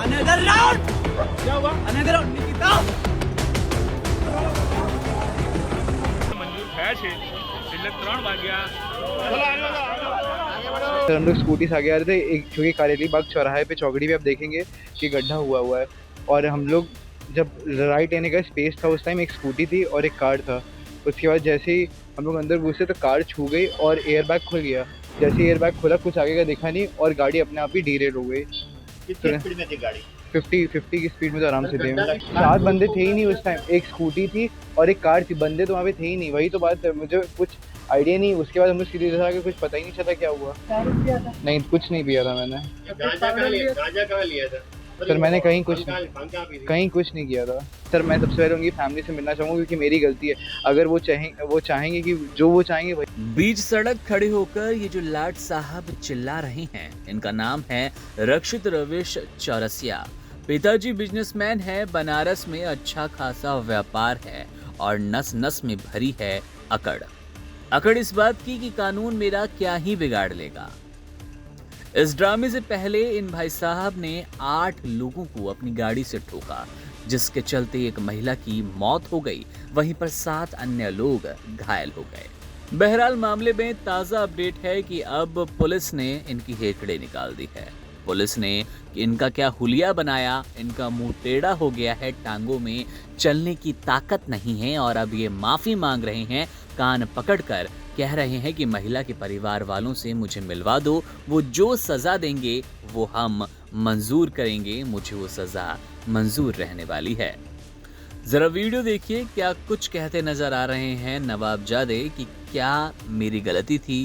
Another round. क्या हुआ? Another round. Nikita. મંજૂર થયા છે એટલે 3 વાગ્યા सर हम लोग स्कूटी से आगे आ रहे थे एक क्योंकि कारेली बाग चौराहे पे चौकड़ी पे आप देखेंगे कि गड्ढा हुआ है और हम लोग जब राइट लेने का स्पेस था उस टाइम एक स्कूटी थी और एक कार था। उसके बाद जैसे ही हम लोग अंदर घुसे तो कार छू गई और एयर बैग खुल गया। जैसे ही एयर बैग खुला कुछ आगे का दिखा नहीं और गाड़ी अपने आप ही डीरेल हो गई। कितनी स्पीड में थी गाड़ी? 50 की स्पीड में तो आराम से थे। 7 बंदे थे ही नहीं उस टाइम, एक स्कूटी थी और एक कार थी, बंदे तो वहाँ पे थे ही नहीं। वही तो बात है, मुझे कुछ आइडिया नहीं। उसके बाद हम लोग सीधे था कि कुछ पता ही नहीं चला क्या हुआ। नहीं कुछ नहीं पिया था मैंने। गांजा कहाँ लिया था? सर मैंने कहीं कुछ नहीं किया था। सर मैं सबसे पहले उनकी फैमिली से मिलना चाहूँगा क्योंकि मेरी गलती है। अगर वो चाहेंगे कि जो वो चाहेंगे वही। बीच सड़क खड़े होकर ये जो लाट साहब चिल्ला रहे हैं, इनका नाम है रक्षित रविश चौरसिया। पिताजी बिजनेसमैन है, बनारस में अच्छा खासा व्यापार है और नस नस में भरी है अकड़ इस बात की कि कानून मेरा क्या ही बिगाड़ लेगा। इस ड्रामे से पहले इन भाई साहब ने 8 लोगों को अपनी गाड़ी से ठोका, जिसके चलते एक महिला की मौत हो गई, वहीं पर 7 अन्य लोग घायल हो गए। बहरहाल मामले में ताजा अपडेट है कि अब पुलिस ने इनकी हेकड़े निकाल दी है। पुलिस ने इनका क्या हुलिया बनाया, इनका मुंह टेढ़ा हो गया है, टांगों में चलने की ताकत नहीं है और अब ये माफी मांग रहे हैं। कान पकड़कर कह रहे हैं कि महिला के परिवार वालों से मुझे मिलवा दो, वो जो सजा देंगे वो हम मंजूर करेंगे, मुझे वो सजा मंजूर रहने वाली है। जरा वीडियो देखिए, क्या कुछ कहते नजर आ रहे हैं नवाबजादे कि क्या मेरी गलती थी,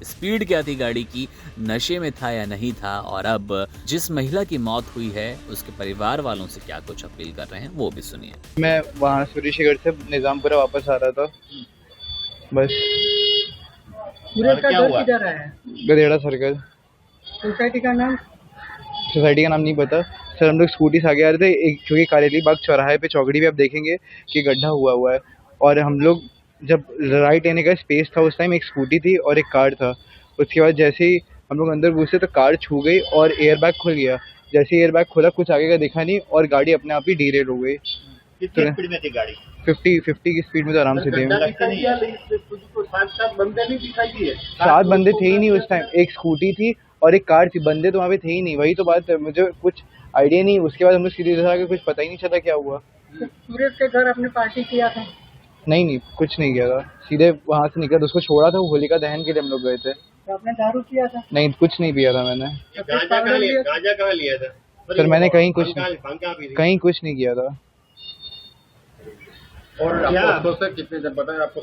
स्पीड क्या थी गाड़ी की, नशे में था या नहीं था, और अब जिस महिला की मौत हुई है उसके परिवार वालों से क्या कुछ अपील कर रहे हैं वो भी सुनिए। मैं वहाँ से ऋषिगढ़ से निजामपुरा वापस आ रहा था, बस। क्या हुआ? गधेड़ा सर्कल। सोसाइटी का नाम? सोसाइटी का नाम नहीं पता सर। हम लोग स्कूटी से आगे आ रहे थे एक क्योंकि कारेली बाग चौराहे पे चौकड़ी पे आप देखेंगे कि गड्ढा हुआ है और हम लोग जब राइट लेने का स्पेस था उस टाइम एक स्कूटी थी और एक कार था। उसके बाद जैसे ही हम लोग अंदर घुसे तो कार छू गई और एयर बैग खुल गया। जैसे ही एयर बैग खुला कुछ आगे का दिखा नहीं और गाड़ी अपने आप ही डीरेल हो गई। कितनी स्पीड में थी गाड़ी? 50 की स्पीड में तो आराम से थे। बंदे नहीं दिखाई दिए? 7 बंदे थे ही नहीं उस टाइम, एक स्कूटी थी और एक कार थी, बंदे तो वहाँ पे थे ही नहीं। वही तो बात है, मुझे कुछ आइडिया नहीं। उसके बाद हम लोग सीधे था कि कुछ पता ही नहीं चला क्या हुआ। सूरज के घर अपने पार्टी किया था? नहीं कुछ नहीं किया था, सीधे वहाँ से निकला, उसको छोड़ा था, वो होलिका दहन के लिए हम लोग गए थे। तो आपने दारू किया था? नहीं कुछ नहीं पिया था मैंने। गांजा कहाँ लिया था? सर मैंने कहीं कुछ नहीं किया था। और क्या से कितने जन बताए आपको?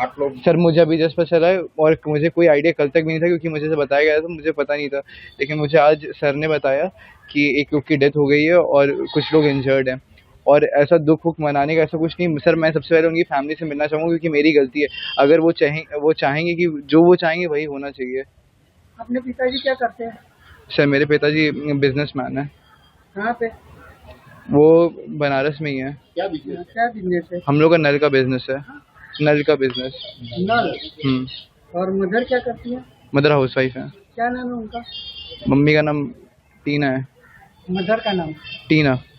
8 लोग। सर मुझे अभी जस्ट पता चला है और मुझे कोई आइडिया कल तक भी नहीं था क्योंकि मुझे से बताया गया था, मुझे पता नहीं था। लेकिन मुझे आज सर ने बताया कि एक लोग की डेथ हो गई है और कुछ लोग इंजर्ड हैं। और ऐसा दुख मनाने का ऐसा कुछ नहीं सर। मैं सबसे पहले उनकी फैमिली से मिलना चाहूँगा क्योंकि मेरी गलती है। अगर वो चाहेंगे कि जो वो चाहेंगे वही होना चाहिए। अपने पिताजी क्या करते हैं? सर मेरे पिताजी बिजनेसमैन है। कहाँ पे? वो बनारस में ही है। क्या बिजनेस? क्या बिजनेस है? हम लोग का नल का बिजनेस है। नल का बिजनेस। नल? और मदर क्या करती है? मदर हाउस वाइफ है। क्या नाम है उनका? मम्मी का नाम टीना है। मदर का नाम? टीना।